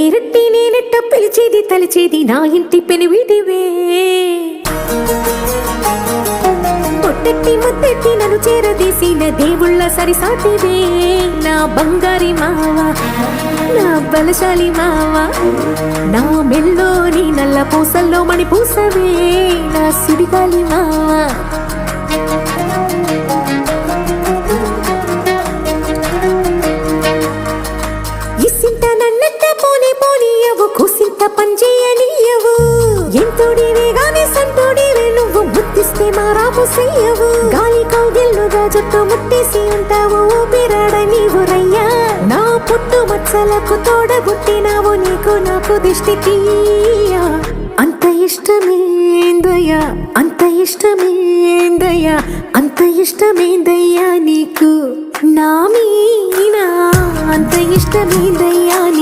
పేరట్టి నేనెట్ట పిలిచేది తలిచేది నా ఇంటి పెనివిటివే పొట్టెట్టి ముద్దెట్టి నన్ను చేరదీసిన దేవుళ్ళ సరిసాటివే నా బంగారి మావా నా బలశాలి మావా నా మెల్లోని నల్ల పూసల్లో మణి పూసవే నా సుడిగాలి మావా ఇసింత నన్నెట్ట పోనీయవు కుసింత పంచేయనీయవు ఎంతోడివే గాని సంతోడివే నువ్వు ముద్దిస్తే మారాపు చెయ్యవు గాలి కౌగిల్లుగా జుట్టు ముట్టేసి ఉంటావు ఊపిరాడ నీవు రయ్యా నా పుట్టు మచ్చలకు తోడబుట్టినావు నీకు నాకు దిష్టి తీయా అంత ఇష్టమేందయ్యా అంత ఇష్టమేందయ్యా అంత ఇష్టమేందయ్యా నీకు నా మీనా అంత ఇష్టమేందయ్యా